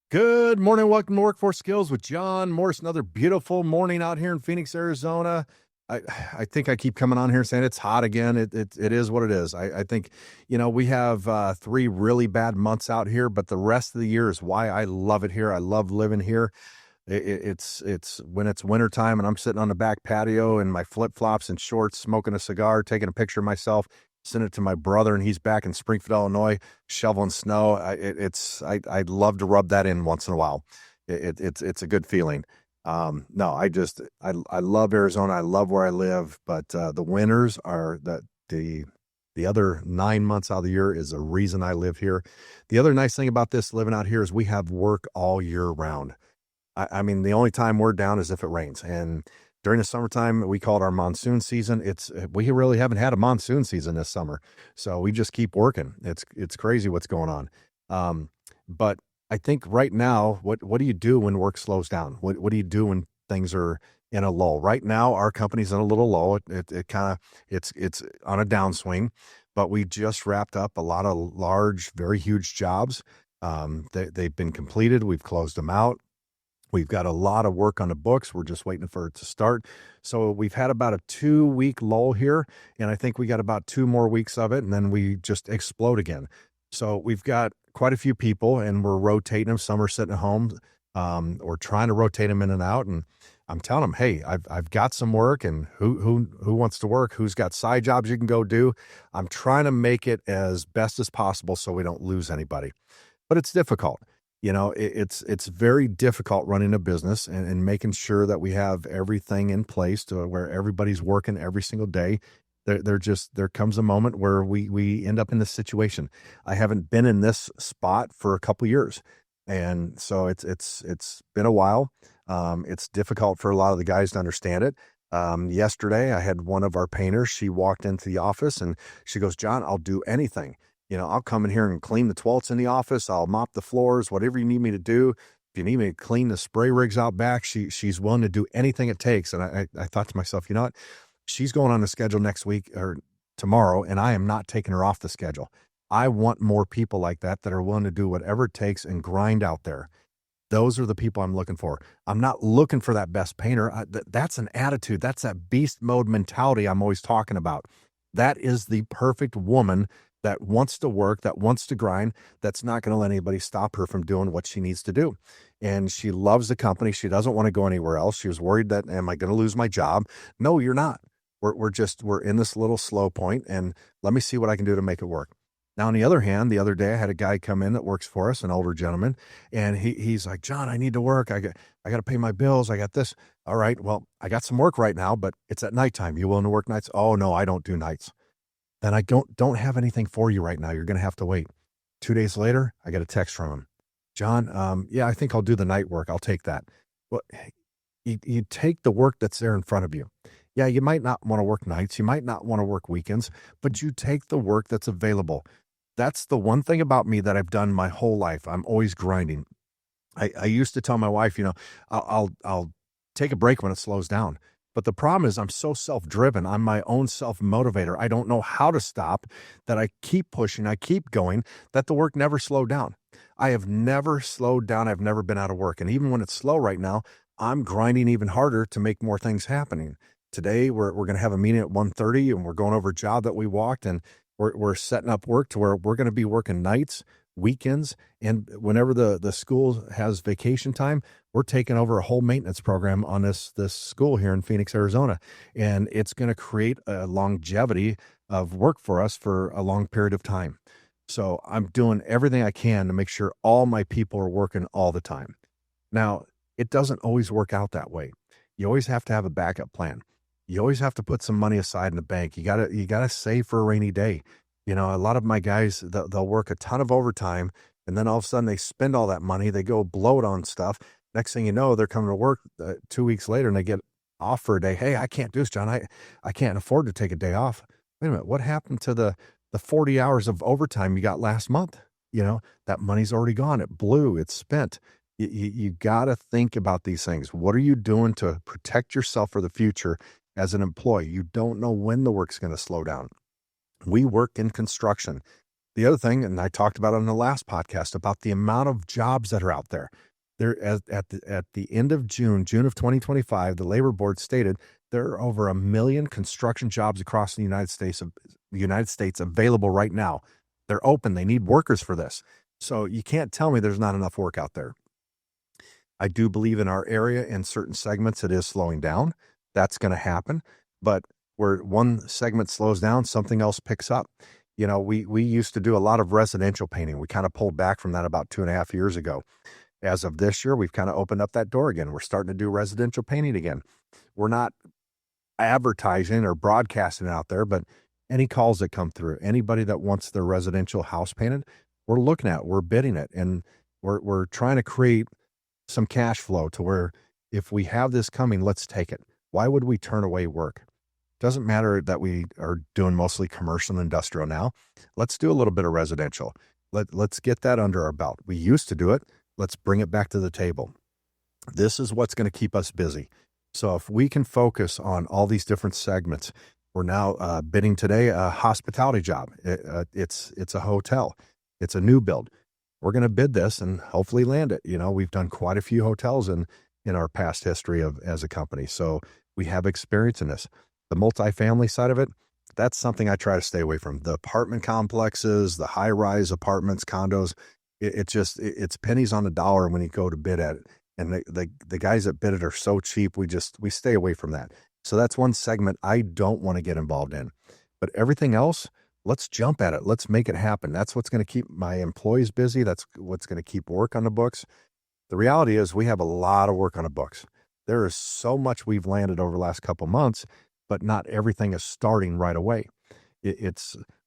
Good morning. Welcome to Workforce Skills with John Morris. Another beautiful morning out here in Phoenix, Arizona. I, I think I keep coming on here saying it's hot again. It is what it is. I think, we have 3 really bad months out here, but the rest of the year is why I love it here. I love living here. It's when it's wintertime and I'm sitting on the back patio in my flip-flops and shorts, smoking a cigar, taking a picture of myself, send it to my brother, and he's back in Springfield, Illinois, shoveling snow. I'd love to rub that in once in a while. It's a good feeling. No, I love Arizona. I love where I live, but the winters are the other 9 months out of the year is a reason I live here. The other nice thing about this living out here is we have work all year round. I mean, the only time we're down is if it rains. And during the summertime, we call it our monsoon season. We really haven't had a monsoon season this summer, so we just keep working. It's crazy what's going on. But I think right now, what do you do when work slows down? What do you do when things are in a lull? Right now, our company's in a little lull. It's on a downswing, but we just wrapped up a lot of large, very huge jobs. They've been completed. We've closed them out. We've got a lot of work on the books. We're just waiting for it to start. So we've had about a 2-week lull here, and I think we got about 2 more weeks of it, and then we just explode again. So we've got quite a few people, and we're rotating them. Some are sitting at home, or trying to rotate them in and out. And I'm telling them, hey, I've got some work, and who wants to work? Who's got side jobs you can go do? I'm trying to make it as best as possible so we don't lose anybody, but it's difficult. It's very difficult running a business and making sure that we have everything in place to where everybody's working every single day. There comes a moment where we end up in this situation. I haven't been in this spot for a couple years, and so it's been a while. It's difficult for a lot of the guys to understand it. Yesterday, I had one of our painters. She walked into the office and she goes, "John, I'll do anything. I'll come in here and clean the twelfths in the office. I'll mop the floors, whatever you need me to do. If you need me to clean the spray rigs out back, she's willing to do anything it takes." And I thought to myself, you know what? She's going on the schedule next week or tomorrow, and I am not taking her off the schedule. I want more people like that are willing to do whatever it takes and grind out there. Those are the people I'm looking for. I'm not looking for that best painter. That's an attitude. That's that beast mode mentality I'm always talking about. That is the perfect woman that wants to work, that wants to grind, that's not going to let anybody stop her from doing what she needs to do. And she loves the company. She doesn't want to go anywhere else. She was worried that, am I going to lose my job? No, you're not. We're in this little slow point, and let me see what I can do to make it work. Now, on the other hand, the other day I had a guy come in that works for us, an older gentleman, and he's like, "John, I need to work. I got to pay my bills. I got this." All right, well, I got some work right now, but it's at nighttime. You willing to work nights? Oh no, I don't do nights. Then I don't have anything for you right now. You're going to have to wait. 2 days later, I get a text from him. "John, yeah, I think I'll do the night work. I'll take that." Well, you take the work that's there in front of you. Yeah, you might not want to work nights. You might not want to work weekends, but you take the work that's available. That's the one thing about me that I've done my whole life. I'm always grinding. I used to tell my wife, I'll take a break when it slows down. But the problem is I'm so self-driven. I'm my own self-motivator. I don't know how to stop, that I keep pushing, I keep going, that the work never slowed down. I have never slowed down. I've never been out of work. And even when it's slow right now, I'm grinding even harder to make more things happening. Today, we're going to have a meeting at 1:30, and we're going over a job that we walked, and we're setting up work to where we're going to be working nights, weekends, and whenever the school has vacation time, we're taking over a whole maintenance program on this school here in Phoenix, Arizona, and it's going to create a longevity of work for us for a long period of time. So I'm doing everything I can to make sure all my people are working all the time. Now, it doesn't always work out that way. You always have to have a backup plan. You always have to put some money aside in the bank. You gotta save for a rainy day. A lot of my guys, they'll work a ton of overtime, and then all of a sudden they spend all that money. They go blow it on stuff. Next thing you know, they're coming to work 2 weeks later, and they get off for a day. "Hey, I can't do this, John. I can't afford to take a day off." Wait a minute, what happened to the 40 hours of overtime you got last month? That money's already gone. It blew. It's spent. You got to think about these things. What are you doing to protect yourself for the future as an employee? You don't know when the work's going to slow down. We work in construction. The other thing, and I talked about it on the last podcast, about the amount of jobs that are out there. There at the end of June of 2025, the labor board stated there are over 1 million construction jobs across the United States available right now. They're open. They need workers for this. So you can't tell me there's not enough work out there. I do believe in our area in certain segments it is slowing down. That's going to happen. But where one segment slows down, something else picks up. We used to do a lot of residential painting. We kind of pulled back from that about 2.5 years ago. As of this year, we've kind of opened up that door again. We're starting to do residential painting again. We're not advertising or broadcasting out there, but any calls that come through, anybody that wants their residential house painted, we're looking at, we're bidding it, and we're trying to create some cash flow to where if we have this coming, let's take it. Why would we turn away work? Doesn't matter that we are doing mostly commercial and industrial now. Let's do a little bit of residential. Let's get that under our belt. We used to do it. Let's bring it back to the table. This is what's going to keep us busy. So if we can focus on all these different segments, we're now bidding today a hospitality job. It's a hotel. It's a new build. We're going to bid this and hopefully land it. We've done quite a few hotels in our past history as a company. So we have experience in this. The multifamily side of it, that's something I try to stay away from. The apartment complexes, the high-rise apartments, condos, it's pennies on the dollar when you go to bid at it. And the guys that bid it are so cheap, we stay away from that. So that's one segment I don't want to get involved in. But everything else, let's jump at it. Let's make it happen. That's what's going to keep my employees busy. That's what's going to keep work on the books. The reality is we have a lot of work on the books. There is so much we've landed over the last couple months, but not everything is starting right away.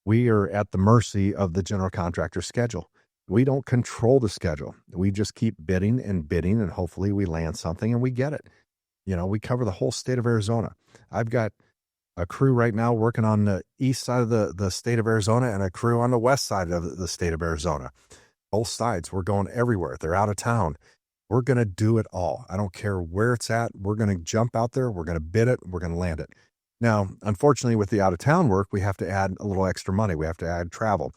We are at the mercy of the general contractor's schedule. We don't control the schedule. We just keep bidding, and hopefully we land something and we get it. We cover the whole state of Arizona. I've got a crew right now working on the east side of the state of Arizona and a crew on the west side of the state of Arizona. Both sides, we're going everywhere. They're out of town. We're going to do it all. I don't care where it's at. We're going to jump out there. We're going to bid it. We're going to land it. Now, unfortunately, with the out of town work, we have to add a little extra money. We have to add travel.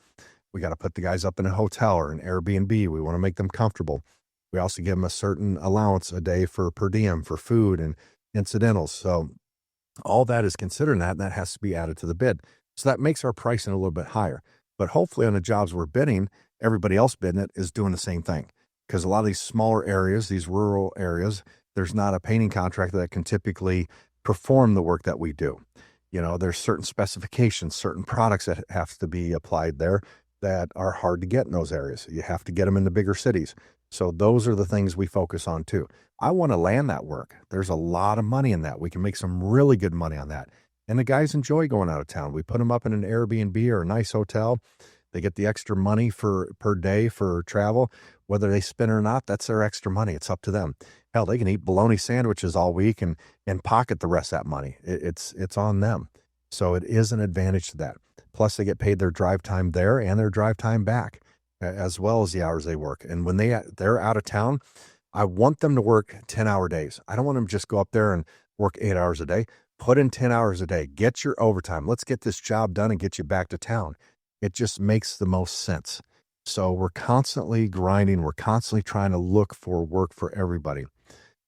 We got to put the guys up in a hotel or an Airbnb. We want to make them comfortable. We also give them a certain allowance a day for per diem, for food and incidentals. So all that is considered in that, and that has to be added to the bid. So that makes our pricing a little bit higher. But hopefully on the jobs we're bidding, everybody else bidding it is doing the same thing. Because a lot of these smaller areas, these rural areas, there's not a painting contractor that can typically perform the work that we do. There's certain specifications, certain products that have to be applied there that are hard to get in those areas. You have to get them in the bigger cities. So those are the things we focus on too. I want to land that work. There's a lot of money in that. We can make some really good money on that. And the guys enjoy going out of town. We put them up in an Airbnb or a nice hotel. They get the extra money per day for travel. Whether they spend it or not, that's their extra money. It's up to them. Hell, they can eat bologna sandwiches all week and pocket the rest of that money. It's on them. So it is an advantage to that. Plus, they get paid their drive time there and their drive time back, as well as the hours they work. And when they're out of town, I want them to work 10-hour days. I don't want them to just go up there and work 8 hours a day. Put in 10 hours a day. Get your overtime. Let's get this job done and get you back to town. It just makes the most sense. So we're constantly grinding. We're constantly trying to look for work for everybody.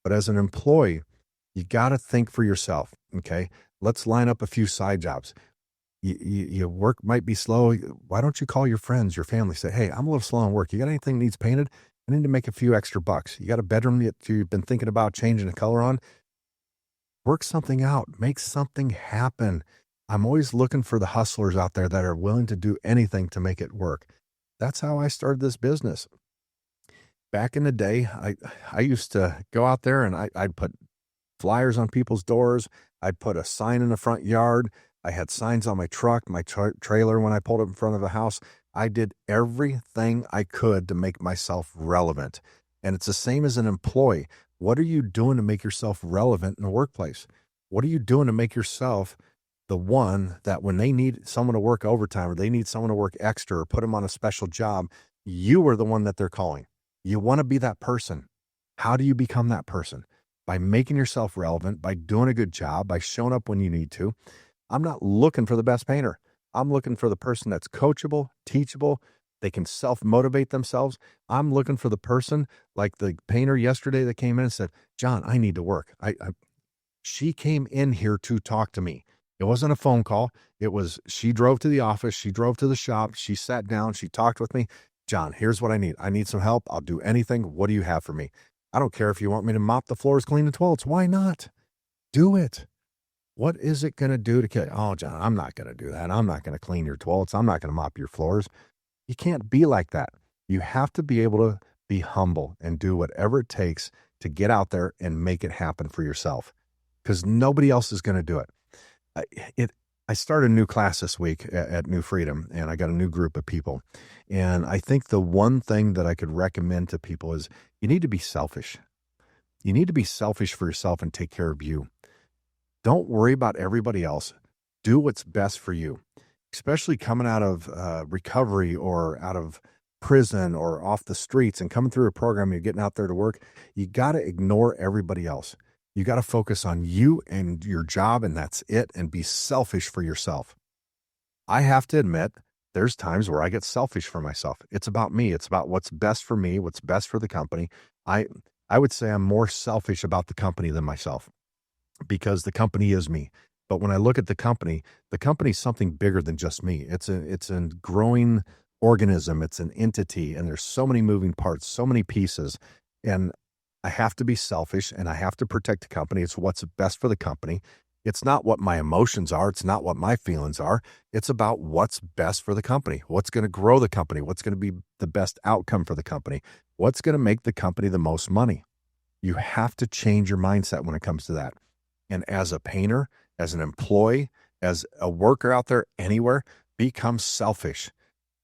But as an employee, you got to think for yourself. Okay, let's line up a few side jobs. Your work might be slow. Why don't you call your friends, your family, say, hey, I'm a little slow on work. You got anything that needs painted? I need to make a few extra bucks. You got a bedroom that you've been thinking about changing the color on? Work something out. Make something happen. I'm always looking for the hustlers out there that are willing to do anything to make it work. That's how I started this business. Back in the day, I used to go out there and I'd put flyers on people's doors. I'd put a sign in the front yard. I had signs on my truck, my trailer when I pulled it in front of the house. I did everything I could to make myself relevant. And it's the same as an employee. What are you doing to make yourself relevant in the workplace? What are you doing to make yourself the one that when they need someone to work overtime or they need someone to work extra or put them on a special job, you are the one that they're calling. You want to be that person. How do you become that person? By making yourself relevant, by doing a good job, by showing up when you need to. I'm not looking for the best painter. I'm looking for the person that's coachable, teachable. They can self-motivate themselves. I'm looking for the person like the painter yesterday that came in and said, John, I need to work. She came in here to talk to me. It wasn't a phone call. It was, she drove to the office. She drove to the shop. She sat down. She talked with me. John, here's what I need. I need some help. I'll do anything. What do you have for me? I don't care if you want me to mop the floors, clean the toilets. Why not? Do it. What is it going to do to kill? Oh, John, I'm not going to do that. I'm not going to clean your toilets. I'm not going to mop your floors. You can't be like that. You have to be able to be humble and do whatever it takes to get out there and make it happen for yourself, because nobody else is going to do it. I started a new class this week at New Freedom, and I got a new group of people. And I think the one thing that I could recommend to people is you need to be selfish. You need to be selfish for yourself and take care of you. Don't worry about everybody else. Do what's best for you, especially coming out of recovery or out of prison or off the streets and coming through a program, you're getting out there to work. You got to ignore everybody else. You got to focus on you and your job, and that's it, and be selfish for yourself. I have to admit, there's times where I get selfish for myself. It's about me. It's about what's best for me, what's best for the company. I would say I'm more selfish about the company than myself, because the company is me. But when I look at the company's something bigger than just me. It's a growing organism. It's an entity, and there's so many moving parts, so many pieces. And I have to be selfish, and I have to protect the company. It's what's best for the company. It's not what my emotions are. It's not what my feelings are. It's about what's best for the company, what's going to grow the company, what's going to be the best outcome for the company, what's going to make the company the most money. You have to change your mindset when it comes to that. And as a painter, as an employee, as a worker out there anywhere, become selfish.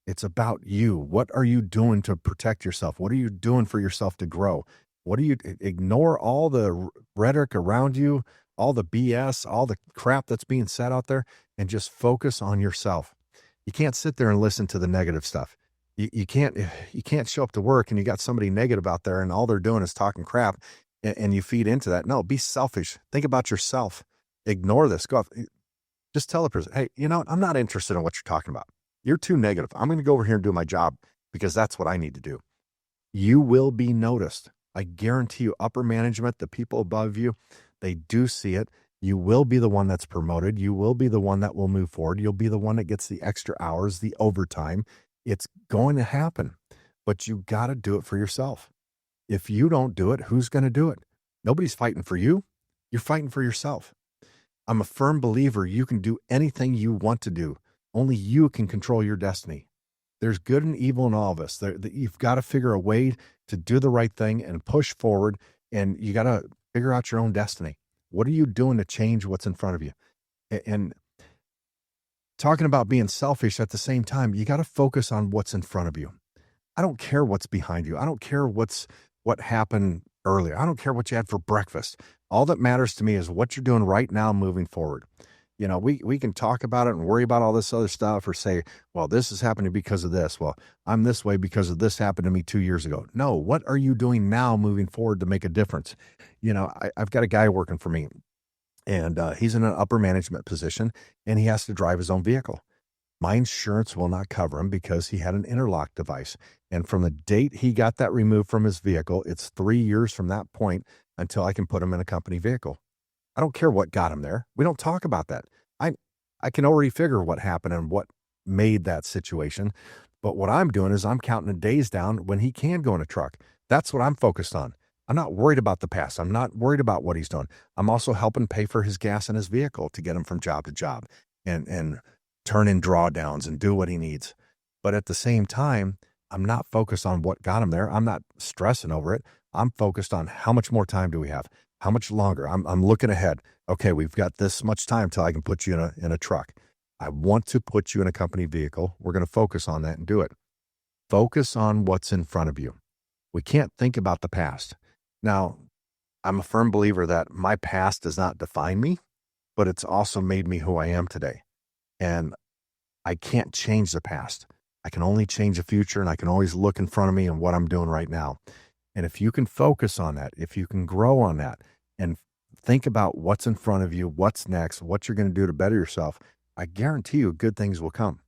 It's about you. What are you doing to protect yourself? What are you doing for yourself to grow? What do you ignore all the rhetoric around you, all the BS, all the crap that's being said out there, and just focus on yourself. You can't sit there and listen to the negative stuff. You can't show up to work and you got somebody negative out there and all they're doing is talking crap, and you feed into that. No, be selfish. Think about yourself. Ignore this. Go off. Just tell the person, hey, I'm not interested in what you're talking about. You're too negative. I'm going to go over here and do my job because that's what I need to do. You will be noticed. I guarantee you, upper management, the people above you, they do see it. You will be the one that's promoted. You will be the one that will move forward. You'll be the one that gets the extra hours, the overtime. It's going to happen, but you got to do it for yourself. If you don't do it, who's going to do it? Nobody's fighting for you. You're fighting for yourself. I'm a firm believer you can do anything you want to do. Only you can control your destiny. There's good and evil in all of us. You've got to figure a way to do the right thing and push forward, and you got to figure out your own destiny. What are you doing to change what's in front of you? And talking about being selfish at the same time, you got to focus on what's in front of you. I don't care what's behind you. I don't care what happened earlier. I don't care what you had for breakfast. All that matters to me is what you're doing right now moving forward. We can talk about it and worry about all this other stuff, or say, well, this is happening because of this. Well, I'm this way because of this happened to me 2 years ago. No, what are you doing now moving forward to make a difference? I've got a guy working for me, and he's in an upper management position, and he has to drive his own vehicle. My insurance will not cover him because he had an interlock device. And from the date he got that removed from his vehicle, it's 3 years from that point until I can put him in a company vehicle. I don't care what got him there. We don't talk about that. I can already figure what happened and what made that situation. But what I'm doing is I'm counting the days down when he can go in a truck. That's what I'm focused on. I'm not worried about the past. I'm not worried about what he's done. I'm also helping pay for his gas in his vehicle to get him from job to job and turn in drawdowns and do what he needs. But at the same time, I'm not focused on what got him there. I'm not stressing over it. I'm focused on how much more time do we have? How much longer? I'm looking ahead. Okay, we've got this much time till I can put you in a truck. I want to put you in a company vehicle. We're going to focus on that and do it. Focus on what's in front of you. We can't think about the past. Now, I'm a firm believer that my past does not define me, but it's also made me who I am today. And I can't change the past. I can only change the future, and I can always look in front of me and what I'm doing right now. And if you can focus on that, if you can grow on that and think about what's in front of you, what's next, what you're going to do to better yourself, I guarantee you good things will come.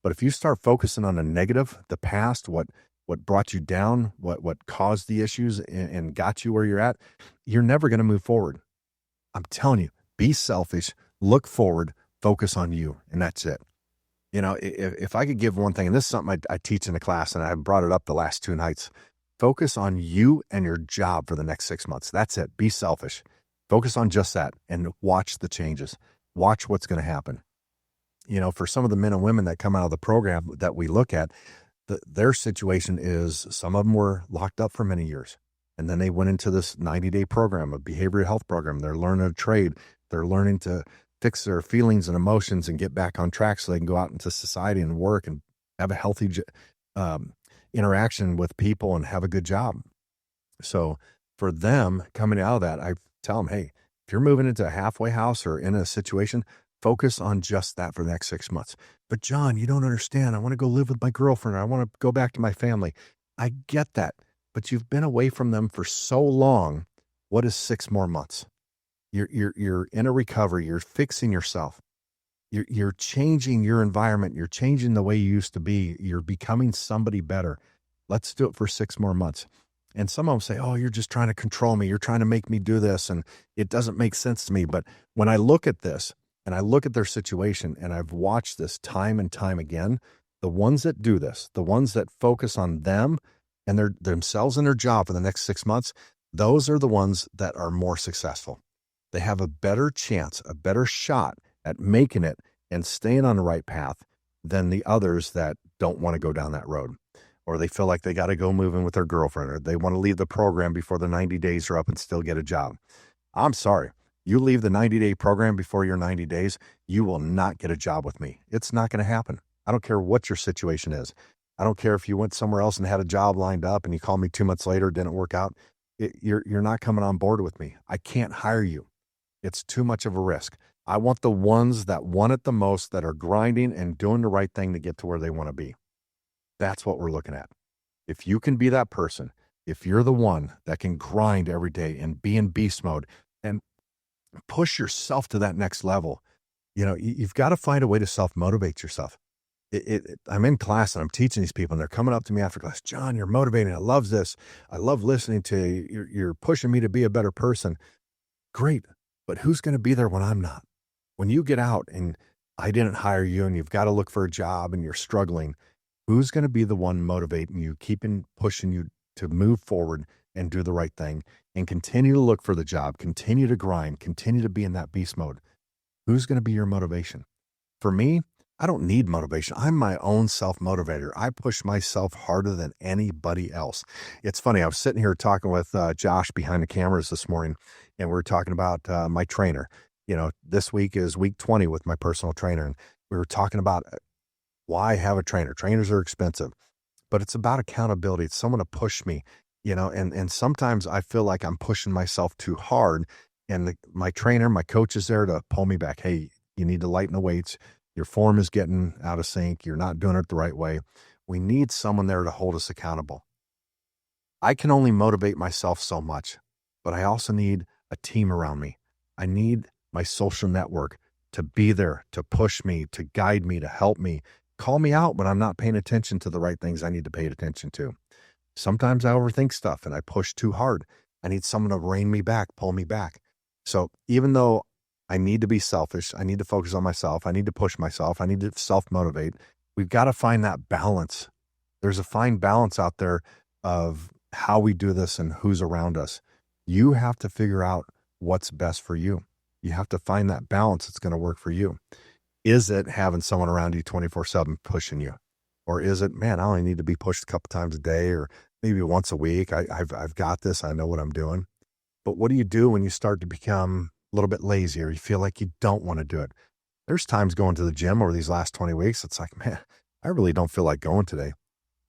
But if you start focusing on the negative, the past, what brought you down, what caused the issues and got you where you're at, you're never going to move forward. I'm telling you, be selfish, look forward, focus on you, and that's it. You know, if I could give one thing, and this is something I teach in the class, and I brought it up the last 2 nights, focus on you and your job for the next 6 months. That's it. Be selfish. Focus on just that and watch the changes. Watch what's going to happen. You know, for some of the men and women that come out of the program that we look at, their situation is some of them were locked up for many years. And then they went into this 90-day program, a behavioral health program. They're learning a trade. They're learning to fix their feelings and emotions and get back on track so they can go out into society and work and have a healthy interaction with people and have a good job. So for them coming out of that, I tell them, hey, if you're moving into a halfway house or in a situation, focus on just that for the next 6 months. But John, you don't understand. I want to go live with my girlfriend. I want to go back to my family. I get that, but you've been away from them for so long. What is 6 more months? You're in a recovery. You're fixing yourself. You're changing your environment. You're changing the way you used to be. You're becoming somebody better. Let's do it for 6 more months. And some of them say, oh, you're just trying to control me. You're trying to make me do this. And it doesn't make sense to me. But when I look at this and I look at their situation, and I've watched this time and time again, the ones that do this, the ones that focus on them and themselves and their job for the next 6 months, those are the ones that are more successful. They have a better chance, a better shot at making it and staying on the right path than the others that don't want to go down that road, or they feel like they got to go move in with their girlfriend, or they want to leave the program before the 90 days are up and still get a job. I'm sorry. You leave the 90-day program before your 90 days, you will not get a job with me. It's not going to happen. I don't care what your situation is. I don't care if you went somewhere else and had a job lined up and you called me 2 months later, it didn't work out. You're not coming on board with me. I can't hire you. It's too much of a risk. I want the ones that want it the most, that are grinding and doing the right thing to get to where they want to be. That's what we're looking at. If you can be that person, if you're the one that can grind every day and be in beast mode and push yourself to that next level, you know, you've got to find a way to self-motivate yourself. I'm in class and I'm teaching these people and they're coming up to me after class, John, you're motivating. I love this. I love listening to you. You're pushing me to be a better person. Great. But who's going to be there when I'm not? When you get out and I didn't hire you and you've got to look for a job and you're struggling, who's going to be the one motivating you, keeping pushing you to move forward and do the right thing and continue to look for the job, continue to grind, continue to be in that beast mode? Who's going to be your motivation? For me, I don't need motivation. I'm my own self-motivator. I push myself harder than anybody else. It's funny. I was sitting here talking with Josh behind the cameras this morning, and we were talking about my trainer. You know, this week is week 20 with my personal trainer, and we were talking about why have a trainer. Trainers are expensive, but it's about accountability. It's someone to push me, you know, and sometimes I feel like I'm pushing myself too hard, and my trainer, my coach is there to pull me back. Hey, you need to lighten the weights. Your form is getting out of sync. You're not doing it the right way. We need someone there to hold us accountable. I can only motivate myself so much, but I also need a team around me. I need my social network to be there, to push me, to guide me, to help me, call me out when I'm not paying attention to the right things I need to pay attention to. Sometimes I overthink stuff and I push too hard. I need someone to rein me back, pull me back. So even though I need to be selfish, I need to focus on myself, I need to push myself, I need to self-motivate, we've got to find that balance. There's a fine balance out there of how we do this and who's around us. You have to figure out what's best for you. You have to find that balance that's going to work for you. Is it having someone around you 24/7 pushing you? Or is it, man, I only need to be pushed a couple times a day or maybe once a week. I've got this. I know what I'm doing. But what do you do when you start to become a little bit lazy or you feel like you don't want to do it? There's times going to the gym over these last 20 weeks. It's like, man, I really don't feel like going today,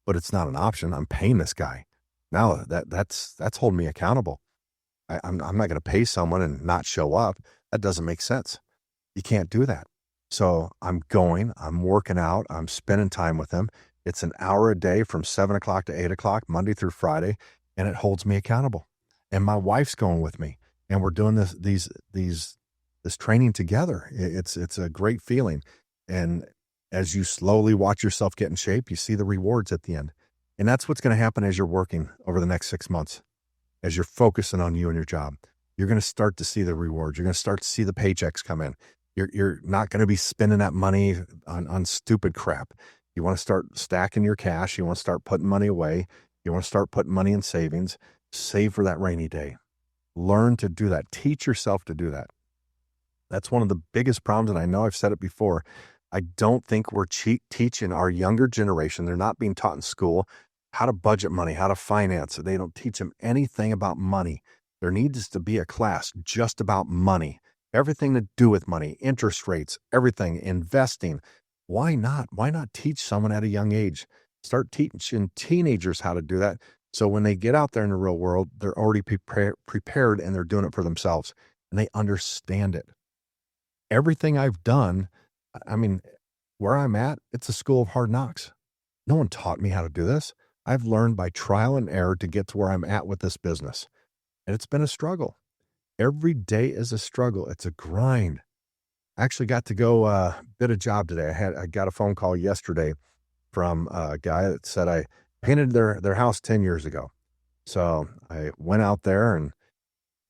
but it's not an option. I'm paying this guy. Now that's holding me accountable. I'm not going to pay someone and not show up. That doesn't make sense. You can't do that. So I'm working out, I'm spending time with them. It's an hour a day from 7 o'clock to 8 o'clock, Monday through Friday, and it holds me accountable. And my wife's going with me, and we're doing this training together. It's a great feeling. And as you slowly watch yourself get in shape, you see the rewards at the end. And that's what's going to happen as you're working over the next 6 months, as you're focusing on you and your job. You're going to start to see the rewards. You're going to start to see the paychecks come in. You're not going to be spending that money on stupid crap. You want to start stacking your cash. You want to start putting money away. You want to start putting money in savings. Save for that rainy day. Learn to do that. Teach yourself to do that. That's one of the biggest problems, and I know I've said it before. I don't think we're teaching our younger generation. They're not being taught in school how to budget money, how to finance. They don't teach them anything about money. There needs to be a class just about money, everything to do with money, interest rates, everything, investing. Why not? Why not teach someone at a young age? Start teaching teenagers how to do that. So when they get out there in the real world, they're already prepared and they're doing it for themselves and they understand it. Everything I've done, I mean, where I'm at, it's a school of hard knocks. No one taught me how to do this. I've learned by trial and error to get to where I'm at with this business. And it's been a struggle. Every day is a struggle. It's a grind. I actually got to go did a job today. I got a phone call yesterday from a guy that said I painted their house 10 years ago. So I went out there and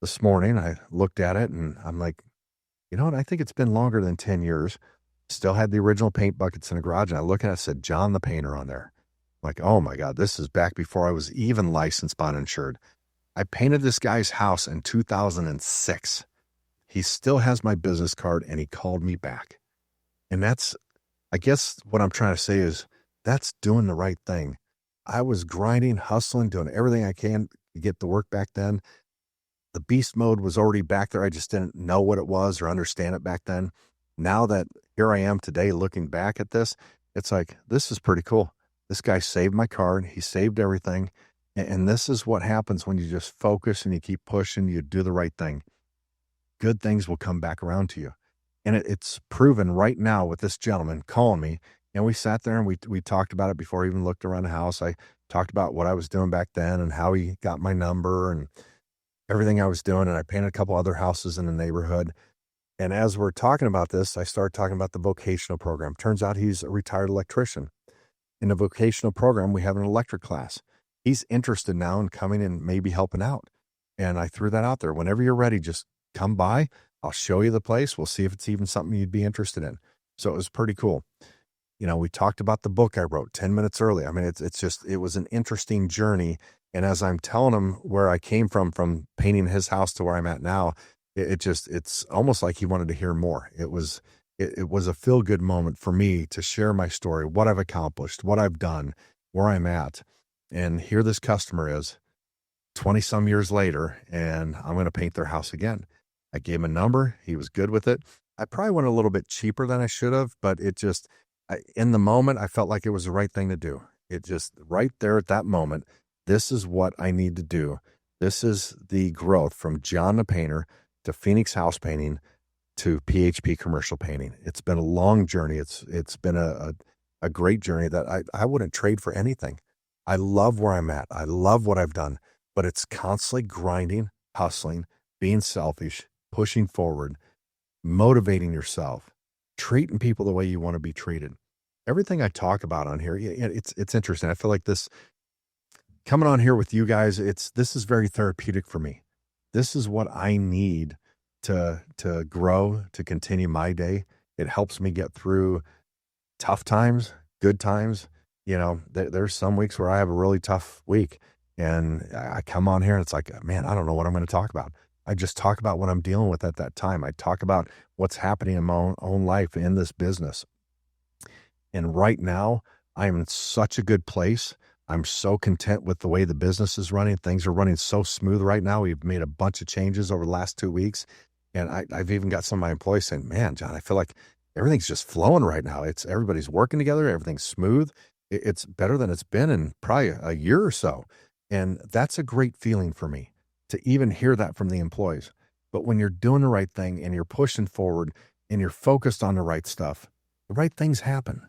this morning I looked at it and I'm like, you know what? I think it's been longer than 10 years. Still had the original paint buckets in the garage. And I look at it, it said John the Painter on there. I'm like, oh my God, this is back before I was even licensed, bond insured. I painted this guy's house in 2006. He still has my business card and he called me back. And that's, I guess what I'm trying to say is that's doing the right thing. I was grinding, hustling, doing everything I can to get the work back then. The beast mode was already back there. I just didn't know what it was or understand it back then. Now that here I am today looking back at this, it's like, this is pretty cool. This guy saved my card. He saved everything. And this is what happens when you just focus and you keep pushing, you do the right thing. Good things will come back around to you. And it's proven right now with this gentleman calling me. And we sat there and we talked about it before I even looked around the house. I talked about what I was doing back then and how he got my number and everything I was doing. And I painted a couple other houses in the neighborhood. And as we're talking about this, I started talking about the vocational program. Turns out he's a retired electrician. In the vocational program, we have an electric class. He's interested now in coming and maybe helping out. And I threw that out there. Whenever you're ready, just come by. I'll show you the place. We'll see if it's even something you'd be interested in. So it was pretty cool. You know, we talked about the book I wrote 10 minutes early. I mean, it was an interesting journey. And as I'm telling him where I came from painting his house to where I'm at now, it's almost like he wanted to hear more. It was a feel-good moment for me to share my story, what I've accomplished, what I've done, where I'm at. And here this customer is 20 some years later, and I'm going to paint their house again. I gave him a number. He was good with it. I probably went a little bit cheaper than I should have, but in the moment, I felt like it was the right thing to do. It just right there at that moment, this is what I need to do. This is the growth from John the Painter to Phoenix House Painting to PHP Commercial Painting. It's been a long journey. It's been a great journey that I wouldn't trade for anything. I love where I'm at. I love what I've done, but it's constantly grinding, hustling, being selfish, pushing forward, motivating yourself, treating people the way you want to be treated. Everything I talk about on here, it's interesting. I feel like this coming on here with you guys, this is very therapeutic for me. This is what I need to grow, to continue my day. It helps me get through tough times, good times. You know, there's some weeks where I have a really tough week and I come on here and it's like, man, I don't know what I'm going to talk about. I just talk about what I'm dealing with at that time. I talk about what's happening in my own life in this business. And right now, I'm in such a good place. I'm so content with the way the business is running. Things are running so smooth right now. We've made a bunch of changes over the last 2 weeks. And I've even got some of my employees saying, man, John, I feel like everything's just flowing right now. Everybody's working together. Everything's smooth. It's better than it's been in probably a year or so. And that's a great feeling for me to even hear that from the employees. But when you're doing the right thing and you're pushing forward and you're focused on the right stuff, the right things happen.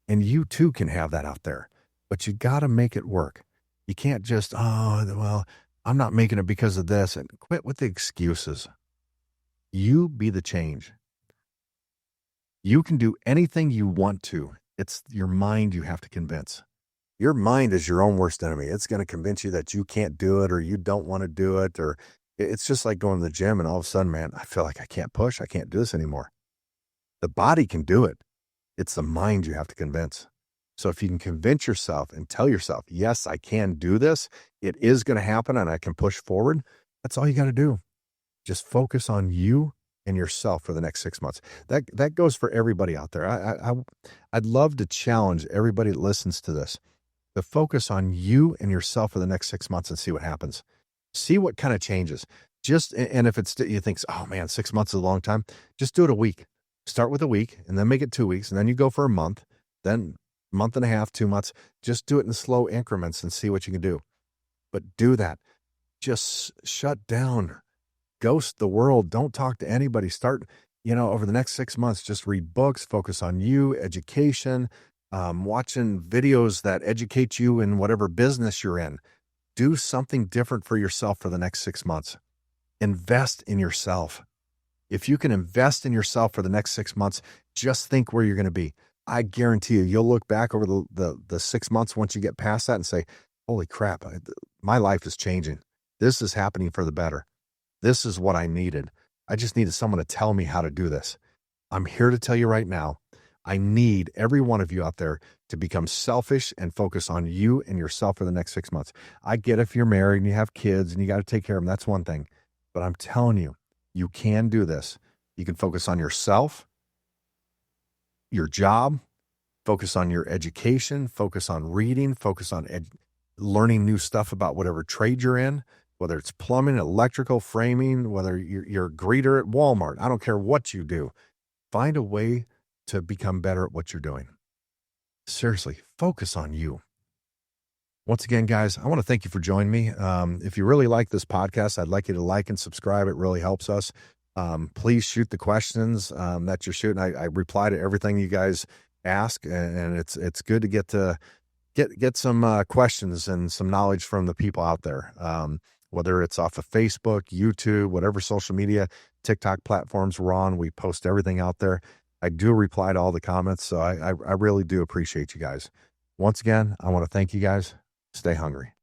And you too can have that out there, but you got to make it work. You can't just, oh, well, I'm not making it because of this, and quit with the excuses. You be the change. You can do anything you want to. It's your mind you have to convince. Your mind is your own worst enemy. It's going to convince you that you can't do it or you don't want to do it. Or it's just like going to the gym and all of a sudden, man, I feel like I can't push. I can't do this anymore. The body can do it. It's the mind you have to convince. So if you can convince yourself and tell yourself, yes, I can do this, it is going to happen and I can push forward. That's all you got to do. Just focus on you and yourself for the next 6 months. That goes for everybody out there. I'd love to challenge everybody that listens to this to focus on you and yourself for the next 6 months and see what happens. See what kind of changes. And if it's you think, oh man, 6 months is a long time, just do it a week. Start with a week and then make it 2 weeks and then you go for a month, then month and a half, 2 months. Just do it in slow increments and see what you can do. But do that. Just shut down. Ghost the world. Don't talk to anybody. Start, over the next 6 months, just read books, focus on you, education, watching videos that educate you in whatever business you're in. Do something different for yourself for the next 6 months. Invest in yourself. If you can invest in yourself for the next 6 months, just think where you're going to be. I guarantee you'll look back over the 6 months once you get past that and say, holy crap, my life is changing. This is happening for the better. This is what I needed. I just needed someone to tell me how to do this. I'm here to tell you right now, I need every one of you out there to become selfish and focus on you and yourself for the next 6 months. I get if you're married and you have kids and you got to take care of them, that's one thing. But I'm telling you, you can do this. You can focus on yourself, your job, focus on your education, focus on reading, focus on learning new stuff about whatever trade you're in, whether it's plumbing, electrical, framing, whether you're a greeter at Walmart. I don't care what you do. Find a way to become better at what you're doing. Seriously, focus on you. Once again, guys, I want to thank you for joining me. If you really like this podcast, I'd like you to like and subscribe. It really helps us. Please shoot the questions that you're shooting. I reply to everything you guys ask, and it's good to get some questions and some knowledge from the people out there. Whether it's off of Facebook, YouTube, whatever social media, TikTok platforms we're on, we post everything out there. I do reply to all the comments, so I really do appreciate you guys. Once again, I want to thank you guys. Stay hungry.